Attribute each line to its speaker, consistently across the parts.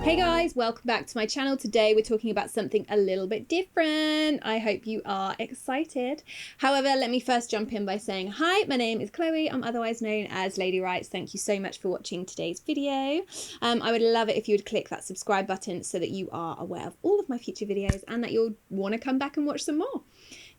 Speaker 1: Hey guys, welcome back to my channel. Today we're talking about something a little bit different. I hope you are excited. However, let me first jump in by saying hi, my name is Chloe. I'm otherwise known as Lady Rights. Thank you so much for watching today's video. I would love it if you would click that subscribe button so that you are aware of all of my future videos and that you'll want to come back and watch some more.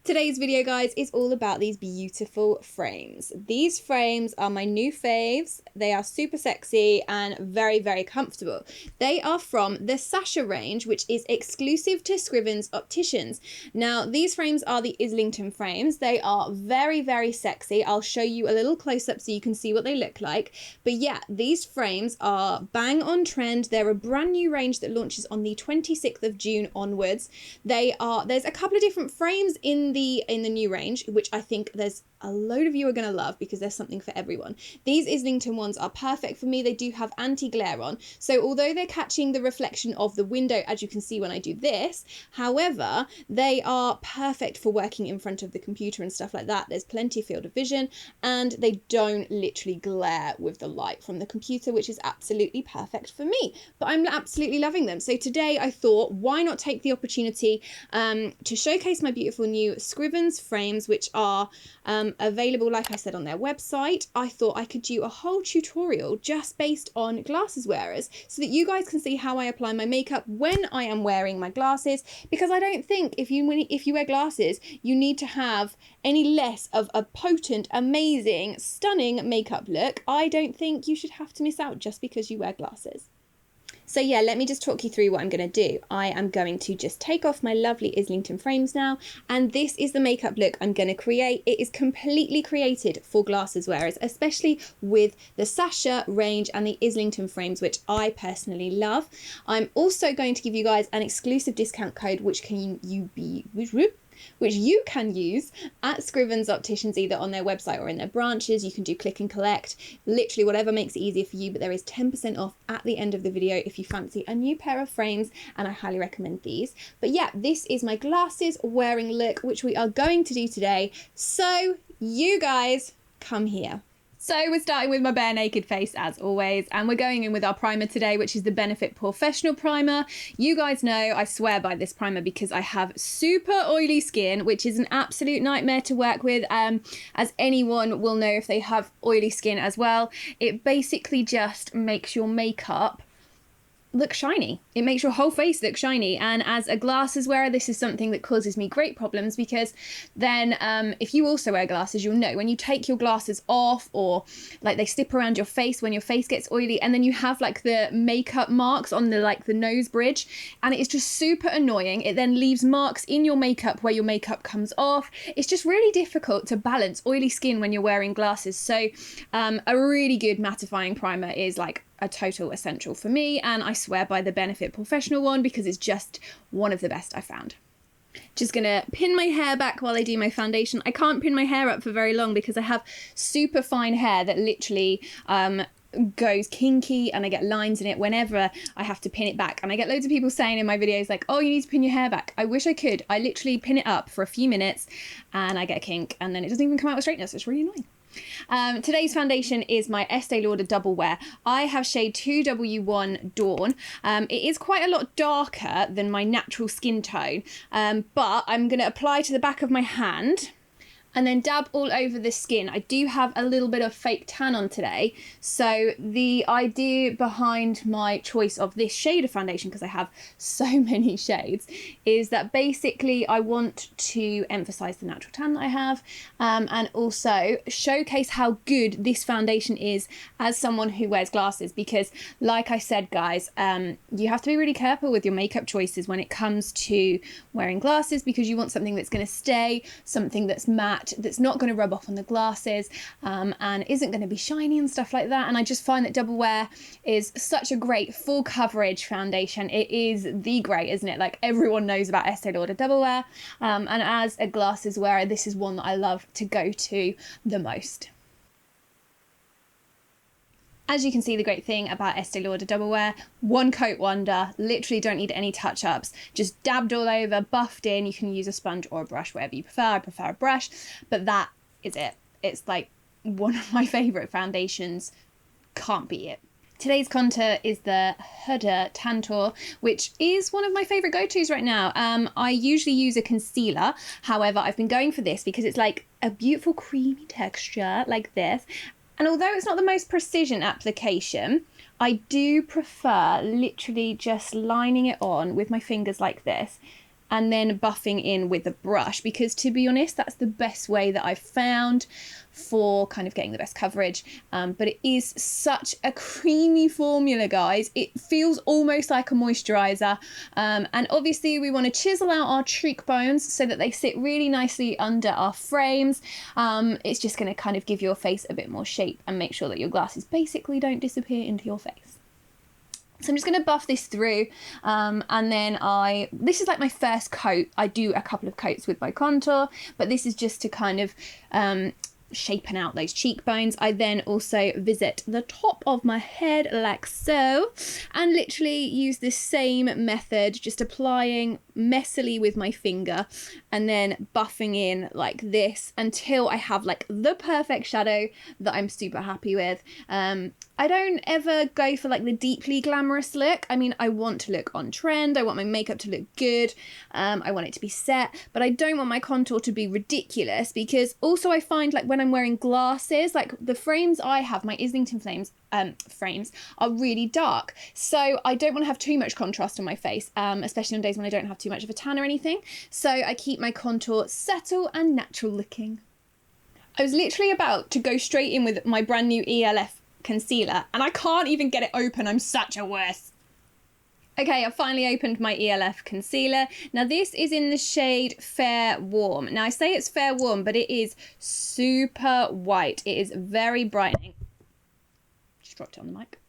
Speaker 1: Today's video, guys, is all about these beautiful frames. These frames are my new faves. They are super sexy and very, very comfortable. They are from the Sasha range, which is exclusive to Scrivens opticians. Now, these frames are the Islington frames. They are very, very sexy. I'll show you a little close-up so you can see what they look like. But yeah, these frames are bang on trend. They're a brand new range that launches on the 26th of June onwards. There's a couple of different frames in the new range, which I think there's a load of you are going to love because there's something for everyone. These Islington ones are perfect for me. They do have anti-glare on, so although they're catching the reflection of the window, as you can see when I do this, however, they are perfect for working in front of the computer and stuff like that. There's plenty of field of vision and they don't literally glare with the light from the computer, which is absolutely perfect for me. But I'm absolutely loving them. So today I thought, why not take the opportunity to showcase my beautiful new Scrivens frames, which are available, like I said, on their website. I thought I could do a whole tutorial just based on glasses wearers so that you guys can see how I apply my makeup when I am wearing my glasses, because I don't think if you wear glasses you need to have any less of a potent, amazing, stunning makeup look. I don't think you should have to miss out just because you wear glasses. So yeah, let me just talk you through what I'm going to do. I am going to just take off my lovely Islington frames now, and this is the makeup look I'm going to create. It is completely created for glasses wearers, especially with the Sasha range and the Islington frames, which I personally love. I'm also going to give you guys an exclusive discount code which you can use at Scrivens opticians, either on their website or in their branches. You can do click and collect, literally whatever makes it easier for you, but there is 10% off at the end of the video if you fancy a new pair of frames, and I highly recommend these. But yeah, this is my glasses wearing look, which we are going to do today. So you guys come here. So we're starting with my bare naked face as always, and we're going in with our primer today, which is the Benefit Professional Primer. You guys know I swear by this primer because I have super oily skin, which is an absolute nightmare to work with, as anyone will know if they have oily skin as well. It basically just makes your makeup look shiny. It makes your whole face look shiny, and as a glasses wearer this is something that causes me great problems, because then if you also wear glasses, you'll know when you take your glasses off, or like they slip around your face when your face gets oily, and then you have like the makeup marks on the nose bridge, and it is just super annoying. It then leaves marks in your makeup where your makeup comes off. It's just really difficult to balance oily skin when you're wearing glasses. So a really good mattifying primer is like a total essential for me, and I swear by the Benefit Professional one because it's just one of the best I found. Just gonna pin my hair back while I do my foundation. I can't pin my hair up for very long because I have super fine hair that literally goes kinky, and I get lines in it whenever I have to pin it back. And I get loads of people saying in my videos like, oh, you need to pin your hair back. I wish I could. I literally pin it up for a few minutes and I get a kink, and then it doesn't even come out with straightness. It's really annoying. Today's foundation is my Estee Lauder Double Wear. I have shade 2W1 Dawn. It is quite a lot darker than my natural skin tone, but I'm going to apply to the back of my hand and then dab all over the skin. I do have a little bit of fake tan on today, so the idea behind my choice of this shade of foundation, because I have so many shades, is that basically I want to emphasize the natural tan that I have, and also showcase how good this foundation is as someone who wears glasses, because like I said, guys, you have to be really careful with your makeup choices when it comes to wearing glasses, because you want something that's going to stay, something that's matte, that's not going to rub off on the glasses, and isn't going to be shiny and stuff like that. And I just find that Double Wear is such a great full coverage foundation. It is the great, isn't it? Like, everyone knows about Estee Lauder Double Wear, and as a glasses wearer this is one that I love to go to the most. As you can see, the great thing about Estee Lauder Double Wear, one coat wonder, literally don't need any touch-ups, just dabbed all over, buffed in. You can use a sponge or a brush, whatever you prefer. I prefer a brush, but that is it. It's like one of my favourite foundations, can't beat it. Today's contour is the Huda Tantour, which is one of my favourite go-tos right now. I usually use a concealer. However, I've been going for this because it's like a beautiful creamy texture like this. And although it's not the most precision application, I do prefer literally just lining it on with my fingers like this and then buffing in with a brush, because to be honest, that's the best way that I've found for kind of getting the best coverage. But it is such a creamy formula, guys. It feels almost like a moisturizer. And obviously we want to chisel out our cheekbones so that they sit really nicely under our frames. It's just going to kind of give your face a bit more shape and make sure that your glasses basically don't disappear into your face. So I'm just going to buff this through, and then this is like my first coat. I do a couple of coats with my contour, but this is just to kind of shapen out those cheekbones. I then also visit the top of my head like so, and literally use the same method, just applying messily with my finger and then buffing in like this until I have like the perfect shadow that I'm super happy with. I don't ever go for like the deeply glamorous look. I mean, I want to look on trend. I want my makeup to look good. I want it to be set, but I don't want my contour to be ridiculous, because also I find like when I'm wearing glasses, like the frames I have, my Islington frames are really dark. So I don't want to have too much contrast on my face, especially on days when I don't have too much of a tan or anything. So I keep my contour subtle and natural looking. I was literally about to go straight in with my brand new ELF concealer and I can't even get it open. I'm such a wuss. Okay, I've finally opened my ELF concealer. Now this is in the shade Fair Warm. Now I say it's Fair Warm, but it is super white. It is very brightening. Just dropped it on the mic.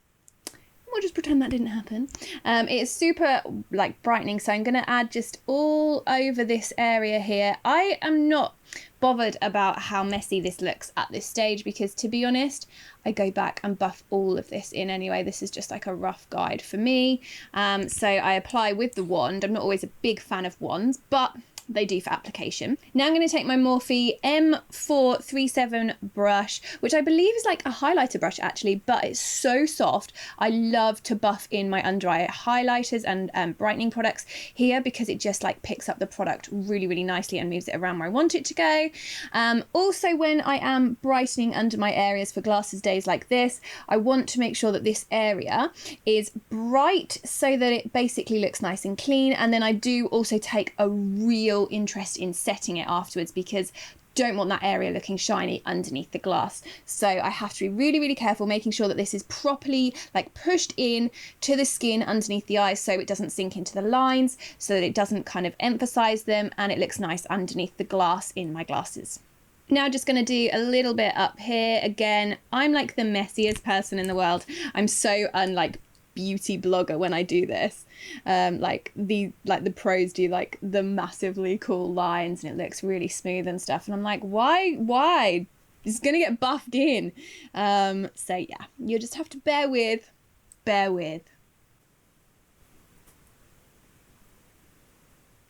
Speaker 1: We'll just pretend that didn't happen. It is super like brightening, so I'm going to add just all over this area here. I am not bothered about how messy this looks at this stage, because to be honest, I go back and buff all of this in anyway. This is just like a rough guide for me. So I apply with the wand. I'm not always a big fan of wands, but they do for application. Now I'm going to take my Morphe M437 brush, which I believe is like a highlighter brush actually, but it's so soft. I love to buff in my under eye highlighters and brightening products here, because it just like picks up the product really, really nicely and moves it around where I want it to go. Also, when I am brightening under my areas for glasses days like this, I want to make sure that this area is bright so that it basically looks nice and clean. And then I do also take a real interest in setting it afterwards, because don't want that area looking shiny underneath the glass. So I have to be really, really careful, making sure that this is properly like pushed in to the skin underneath the eyes so it doesn't sink into the lines, so that it doesn't kind of emphasize them, and it looks nice underneath the glass in my glasses. Now just going to do a little bit up here. Again, I'm like the messiest person in the world. I'm so unlike beauty blogger when I do this. Like the pros do like the massively cool lines and it looks really smooth and stuff, and I'm like, why it's gonna get buffed in. So yeah, you just have to bear with.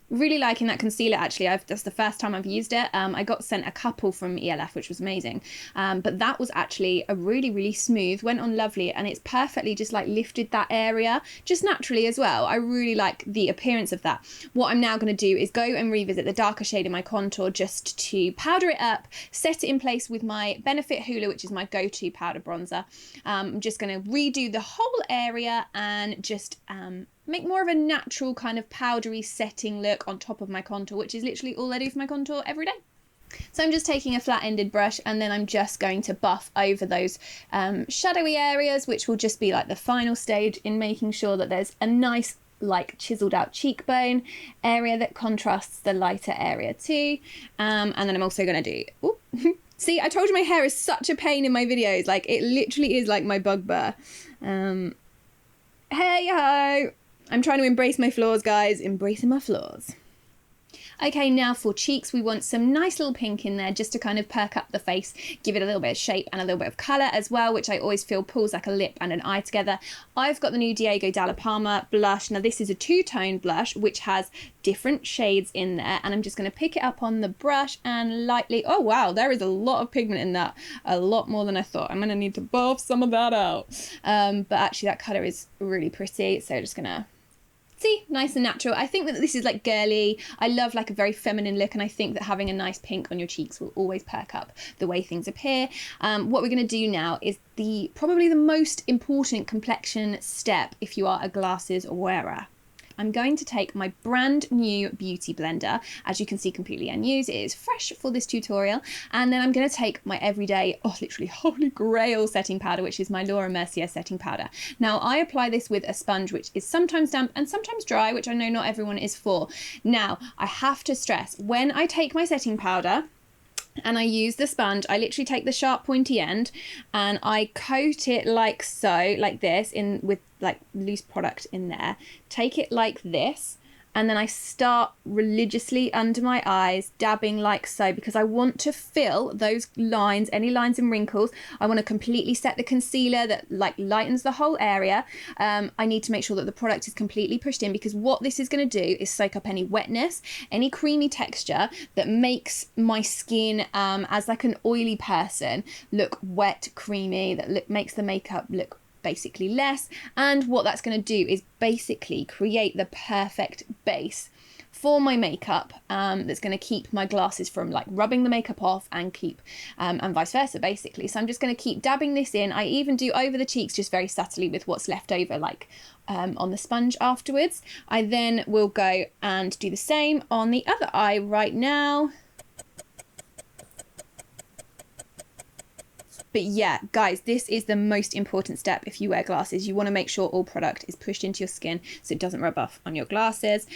Speaker 1: Really liking that concealer actually. That's the first time I've used it. I got sent a couple from ELF, which was amazing, but that was actually a really, really smooth, went on lovely, and it's perfectly just like lifted that area just naturally as well. I really like the appearance of that. What I'm now going to do is go and revisit the darker shade in my contour just to powder it up, set it in place with my Benefit Hoola, which is my go-to powder bronzer. I'm just going to redo the whole area and just make more of a natural kind of powdery setting look on top of my contour, which is literally all I do for my contour every day. So I'm just taking a flat-ended brush, and then I'm just going to buff over those shadowy areas, which will just be like the final stage in making sure that there's a nice like chiseled out cheekbone area that contrasts the lighter area too. And then I'm also going to do... See, I told you my hair is such a pain in my videos. Like, it literally is like my bugbear. Hey ho! I'm trying to embrace my flaws, guys. Embracing my flaws. Okay, now for cheeks, we want some nice little pink in there just to kind of perk up the face, give it a little bit of shape and a little bit of colour as well, which I always feel pulls like a lip and an eye together. I've got the new Diego Dalla Palma blush. Now this is a two-tone blush which has different shades in there, and I'm just going to pick it up on the brush and lightly, oh wow, there is a lot of pigment in that, a lot more than I thought. I'm going to need to buff some of that out. But actually that colour is really pretty, so just going to see, nice and natural. I think that this is like girly. I love like a very feminine look, and I think that having a nice pink on your cheeks will always perk up the way things appear. What we're going to do now is probably the most important complexion step if you are a glasses wearer. I'm going to take my brand new beauty blender, as you can see, completely unused. It is fresh for this tutorial. And then I'm going to take my everyday, literally holy grail setting powder, which is my Laura Mercier setting powder. Now I apply this with a sponge, which is sometimes damp and sometimes dry, which I know not everyone is for. Now I have to stress, when I take my setting powder and I use the sponge, I literally take the sharp pointy end and I coat it like so, like this, with like loose product in there. Take it like this, and then I start religiously under my eyes, dabbing like so, because I want to fill those lines, any lines and wrinkles. I want to completely set the concealer that like lightens the whole area. I need to make sure that the product is completely pushed in, because what this is going to do is soak up any wetness, any creamy texture that makes my skin, as like an oily person, look wet, creamy, that makes the makeup look basically less. And what that's going to do is basically create the perfect base for my makeup, that's going to keep my glasses from like rubbing the makeup off and keep and vice versa basically. So I'm just going to keep dabbing this in. I even do over the cheeks just very subtly with what's left over, like on the sponge afterwards. I then will go and do the same on the other eye right now. But yeah, guys, this is the most important step if you wear glasses. You want to make sure all product is pushed into your skin so it doesn't rub off on your glasses.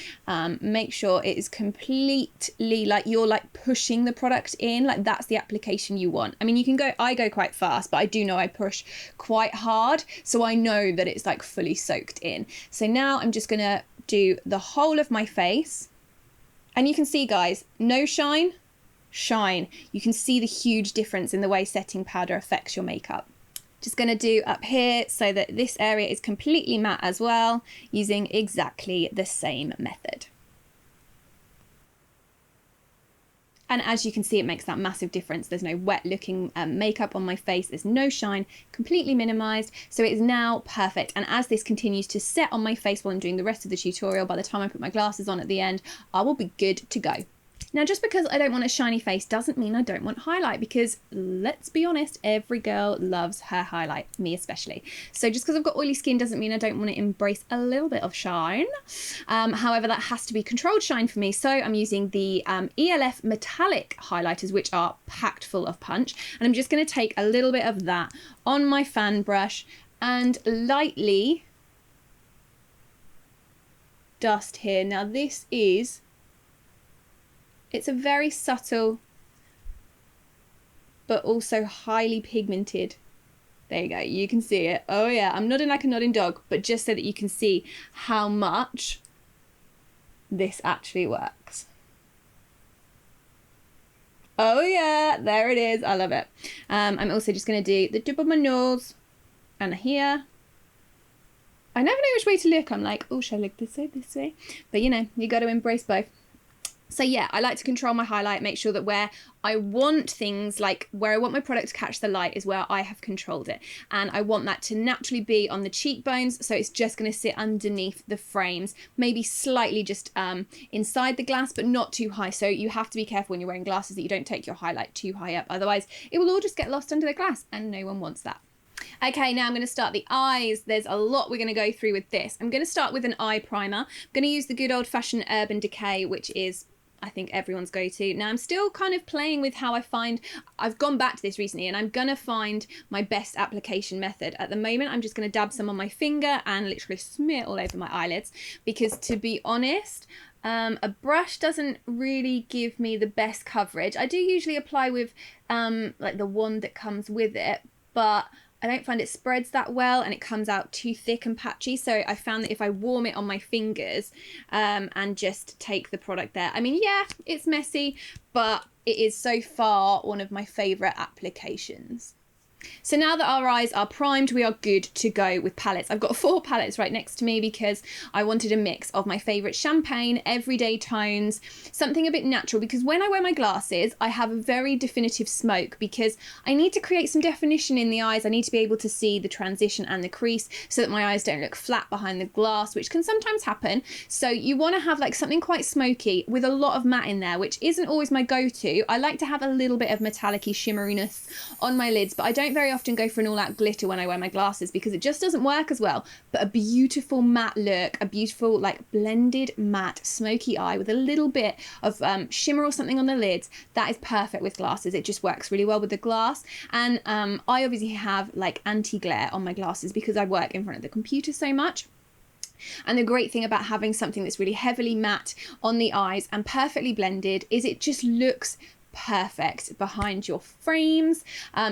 Speaker 1: Make sure it is completely like you're like pushing the product in, like that's the application you want. I mean, I go quite fast, but I do know I push quite hard, so I know that it's like fully soaked in. So now I'm just gonna do the whole of my face, and you can see, guys, no shine, shine. You can see the huge difference in the way setting powder affects your makeup. Just going to do up here so that this area is completely matte as well, using exactly the same method. And as you can see, it makes that massive difference. There's no wet looking makeup on my face. There's no shine, completely minimized. So it is now perfect. And as this continues to set on my face while I'm doing the rest of the tutorial, by the time I put my glasses on at the end, I will be good to go. Now, just because I don't want a shiny face doesn't mean I don't want highlight, because let's be honest, every girl loves her highlight, me especially. So just because I've got oily skin doesn't mean I don't want to embrace a little bit of shine. However, that has to be controlled shine for me. So I'm using the ELF metallic highlighters, which are packed full of punch. And I'm just going to take a little bit of that on my fan brush and lightly dust here. Now this is... it's a very subtle, but also highly pigmented. There you go, you can see it. Oh yeah, I'm nodding like a nodding dog, but just so that you can see how much this actually works. Oh yeah, there it is, I love it. I'm also just gonna do the tip of my nose and here. I never know which way to look. I'm like, oh, should I look this way? But you know, you got to embrace both. So yeah, I like to control my highlight, make sure that where I want things, like where I want my product to catch the light is where I have controlled it. And I want that to naturally be on the cheekbones, so it's just going to sit underneath the frames, maybe slightly just inside the glass, but not too high. So you have to be careful when you're wearing glasses that you don't take your highlight too high up, otherwise it will all just get lost under the glass, and no one wants that. Okay, now I'm going to start the eyes. There's a lot we're going to go through with this. I'm going to start with an eye primer. I'm going to use the good old-fashioned Urban Decay, which is, I think, everyone's go-to. Now I'm still kind of playing with how I've gone back to this recently, and I'm gonna find my best application method. At the moment, I'm just gonna dab some on my finger and literally smear all over my eyelids, because to be honest, a brush doesn't really give me the best coverage. I do usually apply with like the wand that comes with it, but I don't find it spreads that well and it comes out too thick and patchy. So I found that if I warm it on my fingers and just take the product there, I mean, yeah, it's messy, but it is so far one of my favourite applications. So now that our eyes are primed, we are good to go with palettes. I've got 4 palettes right next to me because I wanted a mix of my favourite champagne, everyday tones, something a bit natural, because when I wear my glasses, I have a very definitive smoke because I need to create some definition in the eyes. I need to be able to see the transition and the crease so that my eyes don't look flat behind the glass, which can sometimes happen. So you want to have like something quite smoky with a lot of matte in there, which isn't always my go-to. I like to have a little bit of metallic-y shimmeriness on my lids, but I don't very often go for an all-out glitter when I wear my glasses because it just doesn't work as well. But a beautiful matte look, a beautiful like blended matte smoky eye with a little bit of shimmer or something on the lids, that is perfect with glasses. It just works really well with the glass. And I obviously have like anti-glare on my glasses because I work in front of the computer so much. And the great thing about having something that's really heavily matte on the eyes and perfectly blended is it just looks perfect behind your frames.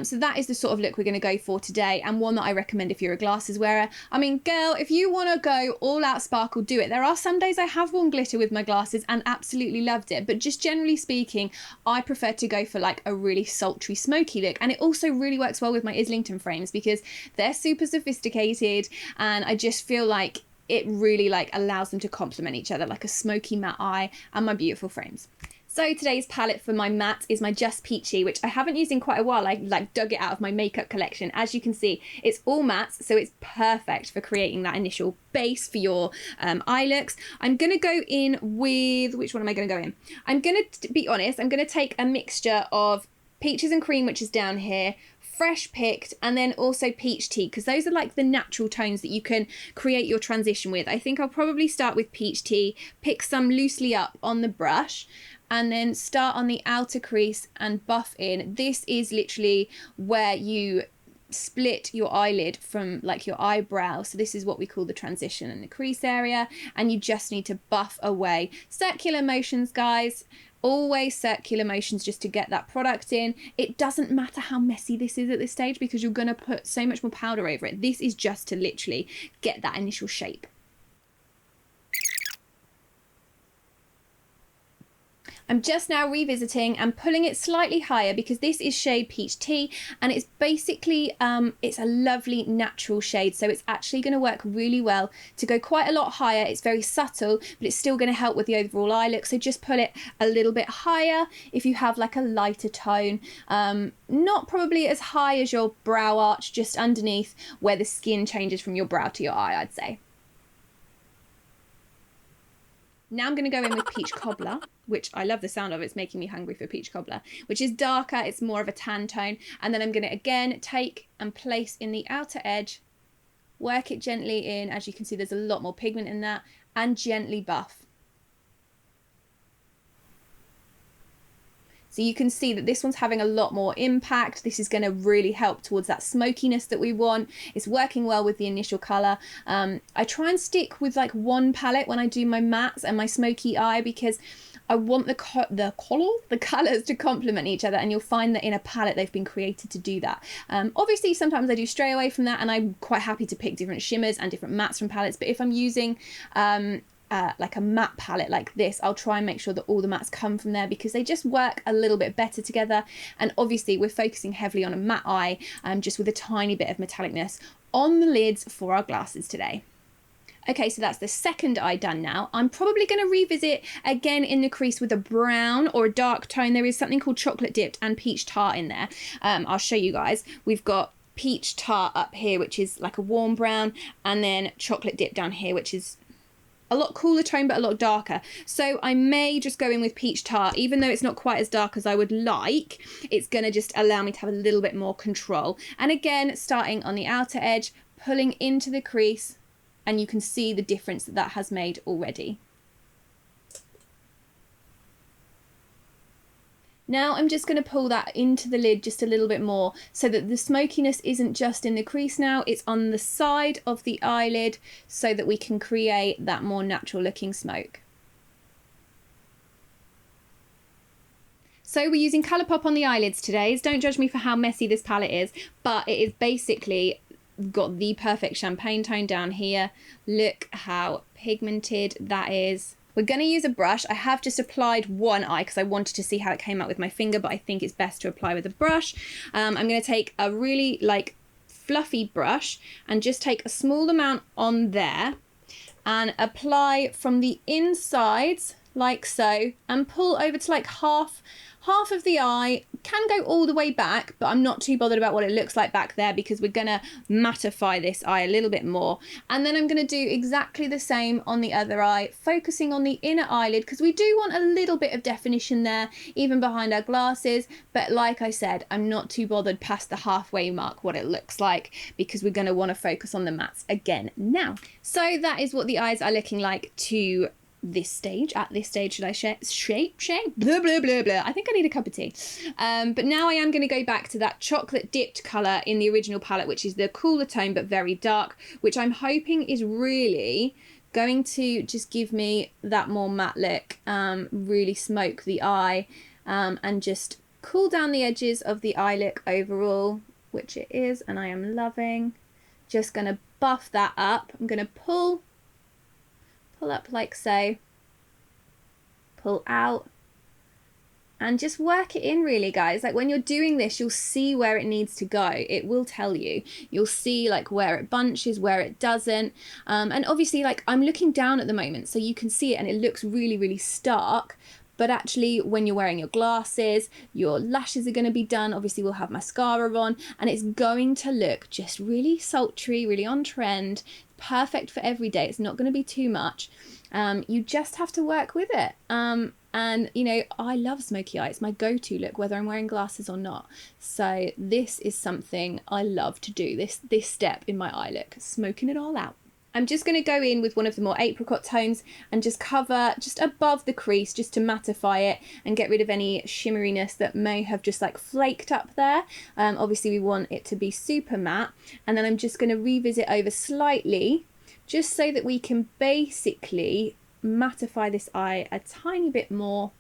Speaker 1: So that is the sort of look we're going to go for today, and one that I recommend if you're a glasses wearer. I mean, girl, if you want to go all out sparkle, do it. There are some days I have worn glitter with my glasses and absolutely loved it, but just generally speaking, I prefer to go for like a really sultry smoky look. And it also really works well with my Islington frames because they're super sophisticated, and I just feel like it really like allows them to complement each other, like a smoky matte eye and my beautiful frames. So today's palette for my matte is my Just Peachy, which I haven't used in quite a while. I like dug it out of my makeup collection. As you can see, it's all matte, so it's perfect for creating that initial base for your eye looks. I'm going to go in with, which one am I going to go in? I'm going to be honest, I'm going to take a mixture of Peaches and Cream, which is down here, Fresh Picked, and then also Peach Tea, because those are like the natural tones that you can create your transition with. I think I'll probably start with Peach Tea, pick some loosely up on the brush, and then start on the outer crease and buff in. This is literally where you split your eyelid from like your eyebrow. So this is what we call the transition and the crease area, and you just need to buff away. Circular motions, guys. Always circular motions just to get that product in. It doesn't matter how messy this is at this stage because you're going to put so much more powder over it. This is just to literally get that initial shape. I'm just now revisiting and pulling it slightly higher because this is shade Peach Tea, and it's basically, it's a lovely natural shade. So it's actually going to work really well to go quite a lot higher. It's very subtle, but it's still going to help with the overall eye look. So just pull it a little bit higher if you have like a lighter tone. Not probably as high as your brow arch, just underneath where the skin changes from your brow to your eye, I'd say. Now I'm going to go in with Peach Cobbler, which I love the sound of. It's making me hungry for Peach Cobbler, which is darker. It's more of a tan tone. And then I'm going to again take and place in the outer edge, work it gently in. As you can see, there's a lot more pigment in that, and gently buff. So you can see that this one's having a lot more impact. This is going to really help towards that smokiness that we want. It's working well with the initial colour. I try and stick with like one palette when I do my mattes and my smoky eye because I want the colours to complement each other, and you'll find that in a palette they've been created to do that. Obviously sometimes I do stray away from that, and I'm quite happy to pick different shimmers and different mattes from palettes, but if I'm using like a matte palette like this, I'll try and make sure that all the mattes come from there because they just work a little bit better together. And obviously we're focusing heavily on a matte eye, just with a tiny bit of metallicness on the lids for our glasses today. Okay, so that's the second eye done now. I'm probably going to revisit again in the crease with a brown or a dark tone. There is something called Chocolate Dipped and Peach Tart in there. I'll show you guys. We've got Peach Tart up here, which is like a warm brown, and then Chocolate Dip down here, which is a lot cooler tone but a lot darker. So I may just go in with Peach Tart, even though it's not quite as dark as I would like. It's going to just allow me to have a little bit more control. And again, starting on the outer edge, pulling into the crease, and you can see the difference that that has made already. Now I'm just going to pull that into the lid just a little bit more so that the smokiness isn't just in the crease now, it's on the side of the eyelid so that we can create that more natural looking smoke. So we're using Colourpop on the eyelids today. Don't judge me for how messy this palette is, but it is basically got the perfect champagne tone down here. Look how pigmented that is. We're going to use a brush. I have just applied one eye because I wanted to see how it came out with my finger, but I think it's best to apply with a brush. I'm going to take a really like fluffy brush and just take a small amount on there and apply from the insides like so and pull over to like half of the eye. Can go all the way back, but I'm not too bothered about what it looks like back there because we're gonna mattify this eye a little bit more. And then I'm gonna do exactly the same on the other eye, focusing on the inner eyelid because we do want a little bit of definition there, even behind our glasses. But like I said, I'm not too bothered past the halfway mark what it looks like because we're gonna wanna focus on the mattes again now. So that is what the eyes are looking like to this stage. At this stage, should I shape blah blah blah blah. I think I need a cup of tea. But now I am going to go back to that chocolate dipped color in the original palette, which is the cooler tone but very dark, which I'm hoping is really going to just give me that more matte look, really smoke the eye, and just cool down the edges of the eye look overall, which it is, and I am loving. Just going to buff that up. I'm going to pull up like so, pull out, and just work it in really, guys. Like when you're doing this, you'll see where it needs to go. It will tell you. You'll see like where it bunches, where it doesn't. And obviously like I'm looking down at the moment so you can see it and it looks really, really stark. But actually when you're wearing your glasses, your lashes are going to be done. Obviously we'll have mascara on and it's going to look just really sultry, really on trend. Perfect for every day. It's not going to be too much. You just have to work with it. And you know, I love smoky eye. It's my go-to look whether I'm wearing glasses or not. So this is something I love to do, this step in my eye look, smoking it all out. I'm just going to go in with one of the more apricot tones and just cover just above the crease just to mattify it and get rid of any shimmeriness that may have just like flaked up there. Obviously we want it to be super matte, and then I'm just going to revisit over slightly just so that we can basically mattify this eye a tiny bit more.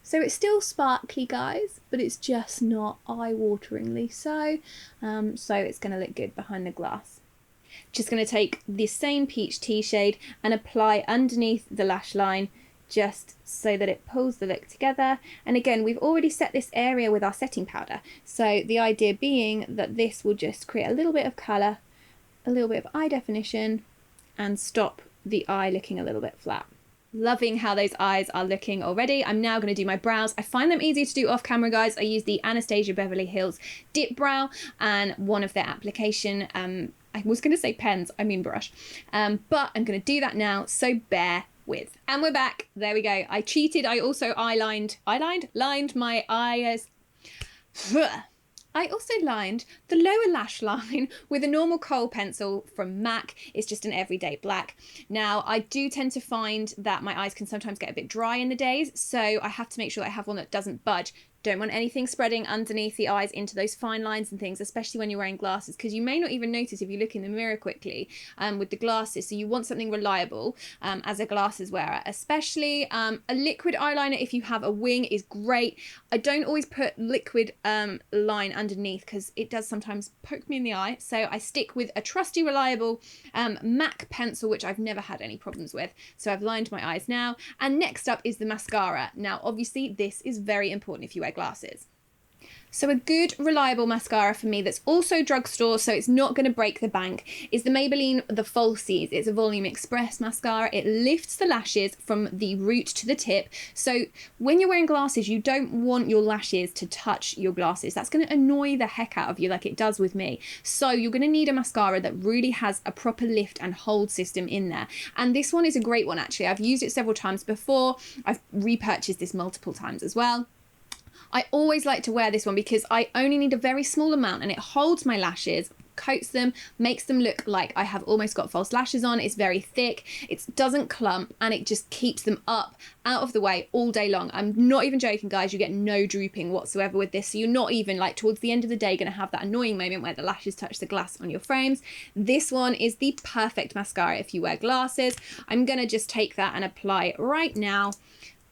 Speaker 1: So it's still sparkly, guys, but it's just not eye-wateringly so. So it's going to look good behind the glass. Just going to take the same peach tea shade and apply underneath the lash line just so that it pulls the look together. And again, we've already set this area with our setting powder. So the idea being that this will just create a little bit of colour, a little bit of eye definition, and stop the eye looking a little bit flat. Loving how those eyes are looking already. I'm now going to do my brows. I find them easier to do off camera, guys. I use the Anastasia Beverly Hills Dip Brow and one of their application, I was going to say pens, I mean brush. But I'm going to do that now, so bear with. And we're back. There we go. I cheated. I also lined my eyes. I also lined the lower lash line with a normal kohl pencil from MAC. It's just an everyday black. Now, I do tend to find that my eyes can sometimes get a bit dry in the days, so I have to make sure I have one that doesn't budge. Don't want anything spreading underneath the eyes into those fine lines and things, especially when you're wearing glasses, because you may not even notice if you look in the mirror quickly with the glasses. So you want something reliable as a glasses wearer, especially a liquid eyeliner. If you have a wing is great. I don't always put liquid line underneath because it does sometimes poke me in the eye. So I stick with a trusty, reliable MAC pencil, which I've never had any problems with. So I've lined my eyes now. And next up is the mascara. Now, obviously, this is very important if you wear glasses. So a good reliable mascara for me that's also drugstore, so it's not going to break the bank, is the Maybelline The Falsies. It's a Volume Express mascara. It lifts the lashes from the root to the tip. So when you're wearing glasses, you don't want your lashes to touch your glasses. That's going to annoy the heck out of you like it does with me. So you're going to need a mascara that really has a proper lift and hold system in there. And this one is a great one, actually. I've used it several times before. I've repurchased this multiple times as well. I always like to wear this one because I only need a very small amount and it holds my lashes, coats them, makes them look like I have almost got false lashes on. It's very thick, it doesn't clump, and it just keeps them up, out of the way all day long. I'm not even joking, guys. You get no drooping whatsoever with this. So you're not even like towards the end of the day going to have that annoying moment where the lashes touch the glass on your frames. This one is the perfect mascara if you wear glasses. I'm going to just take that and apply it right now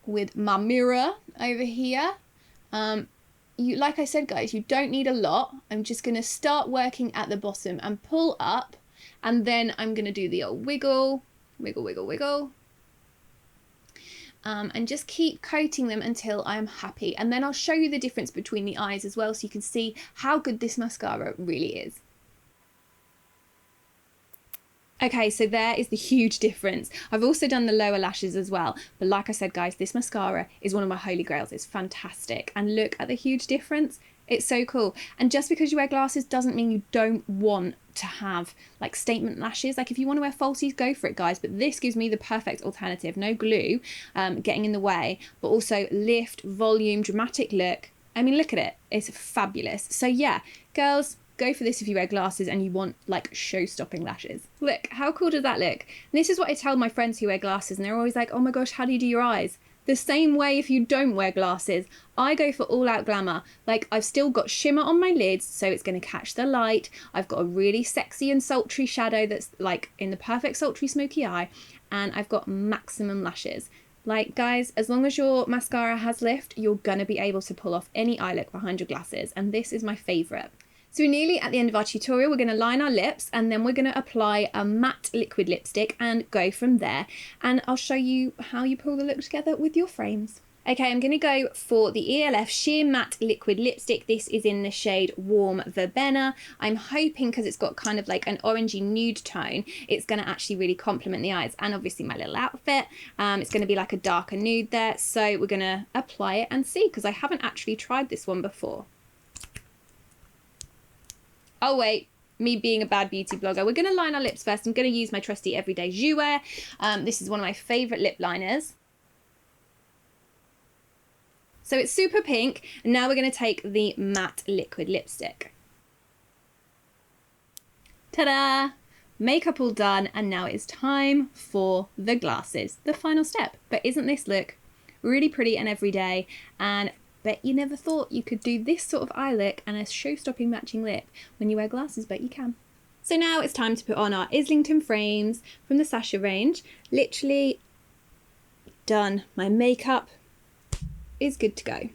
Speaker 1: with my mirror over here. Like I said, guys, you don't need a lot. I'm just going to start working at the bottom and pull up, and then I'm going to do the old wiggle, wiggle, wiggle, wiggle. And just keep coating them until I'm happy. And then I'll show you the difference between the eyes as well, so you can see how good this mascara really is. Okay, so there is the huge difference. I've also done the lower lashes as well. But like I said, guys, this mascara is one of my holy grails. It's fantastic. And look at the huge difference. It's so cool. And just because you wear glasses doesn't mean you don't want to have like statement lashes. Like if you want to wear falsies, go for it, guys. But this gives me the perfect alternative. No glue getting in the way, but also lift, volume, dramatic look. I mean, look at it. It's fabulous. So yeah, girls, go for this if you wear glasses and you want like show-stopping lashes. Look, how cool does that look? And this is what I tell my friends who wear glasses, and they're always like, oh my gosh, how do you do your eyes? The same way if you don't wear glasses. I go for all-out glamour. Like, I've still got shimmer on my lids, so it's going to catch the light. I've got a really sexy and sultry shadow that's like in the perfect sultry smoky eye, and I've got maximum lashes. Like, guys, as long as your mascara has lift, you're going to be able to pull off any eye look behind your glasses, and this is my favourite. So we're nearly at the end of our tutorial. We're going to line our lips, and then we're going to apply a matte liquid lipstick and go from there. And I'll show you how you pull the look together with your frames. Okay, I'm going to go for the ELF Sheer Matte Liquid Lipstick. This is in the shade Warm Verbena. I'm hoping, because it's got kind of like an orangey nude tone, it's going to actually really complement the eyes. And obviously my little outfit, it's going to be like a darker nude there. So we're going to apply it and see, because I haven't actually tried this one before. Oh wait, me being a bad beauty blogger. We're going to line our lips first. I'm going to use my trusty Everyday Jouer. This is one of my favourite lip liners. So it's super pink, and now we're going to take the matte liquid lipstick. Ta-da! Makeup all done, and now it's time for the glasses, the final step. But isn't this look really pretty and everyday? And bet you never thought you could do this sort of eye look and a show-stopping matching lip when you wear glasses, but you can. So now it's time to put on our Islington frames from the Sasha range. Literally done. My makeup is good to go.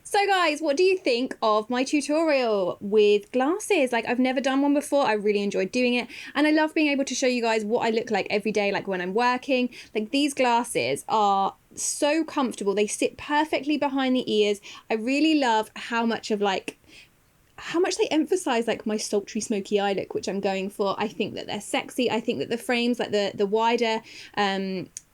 Speaker 1: So guys, what do you think of my tutorial with glasses? Like, I've never done one before. I really enjoyed doing it, and I love being able to show you guys what I look like every day, like when I'm working. Like, these glasses are so comfortable. They sit perfectly behind the ears. I really love how much they emphasize like my sultry smoky eye look, which I'm going for. I think that they're sexy. I think that the frames, like the wider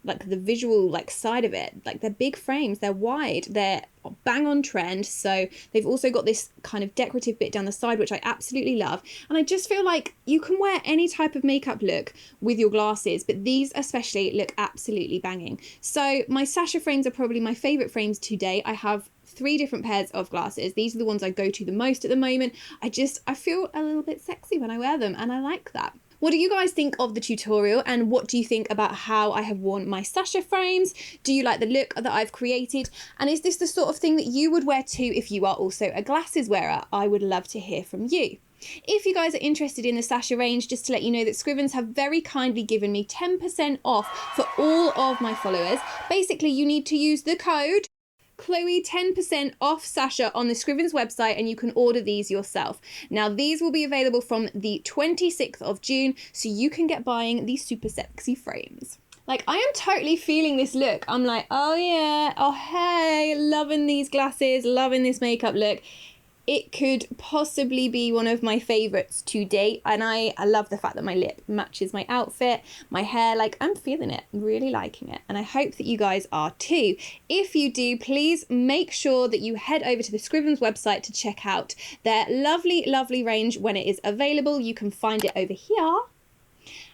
Speaker 1: like the visual like side of it, like they're big frames, they're wide, they're bang on trend. So they've also got this kind of decorative bit down the side, which I absolutely love. And I just feel like you can wear any type of makeup look with your glasses, but these especially look absolutely banging. So my Sasha frames are probably my favorite frames to date. I have 3 different pairs of glasses. These are the ones I go to the most at the moment. I feel a little bit sexy when I wear them, and I like that. What do you guys think of the tutorial, and what do you think about how I have worn my Sasha frames? Do you like the look that I've created? And is this the sort of thing that you would wear too if you are also a glasses wearer? I would love to hear from you. If you guys are interested in the Sasha range, just to let you know that Scrivens have very kindly given me 10% off for all of my followers. Basically, you need to use the code Chloe, 10% off Sasha on the Scrivens website, and you can order these yourself. Now, these will be available from the 26th of June, so you can get buying these super sexy frames. Like, I am totally feeling this look. I'm like, oh yeah, oh hey, loving these glasses, loving this makeup look. It could possibly be one of my favorites to date, and I love the fact that my lip matches my outfit, my hair. Like, I'm feeling it, really liking it, and I hope that you guys are too. If you do, please make sure that you head over to the Scrivens website to check out their lovely, lovely range when it is available. You can find it over here.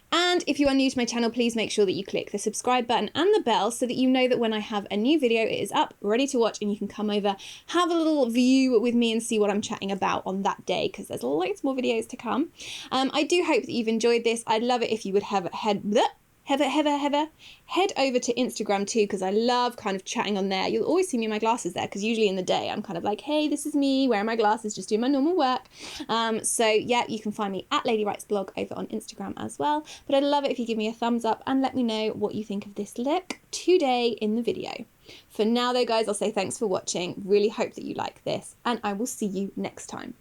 Speaker 1: And if you are new to my channel, please make sure that you click the subscribe button and the bell so that you know that when I have a new video, it is up, ready to watch, and you can come over, have a little view with me and see what I'm chatting about on that day, because there's loads more videos to come. I do hope that you've enjoyed this. I'd love it if you would head head over to Instagram too, because I love kind of chatting on there. You'll always see me in my glasses there, because usually in the day I'm kind of like, hey, this is me wearing my glasses, just doing my normal work. So yeah, you can find me at Lady Writes Blog over on Instagram as well. But I'd love it if you give me a thumbs up and let me know what you think of this look today in the video. For now though, guys, I'll say thanks for watching. Really hope that you like this, and I will see you next time.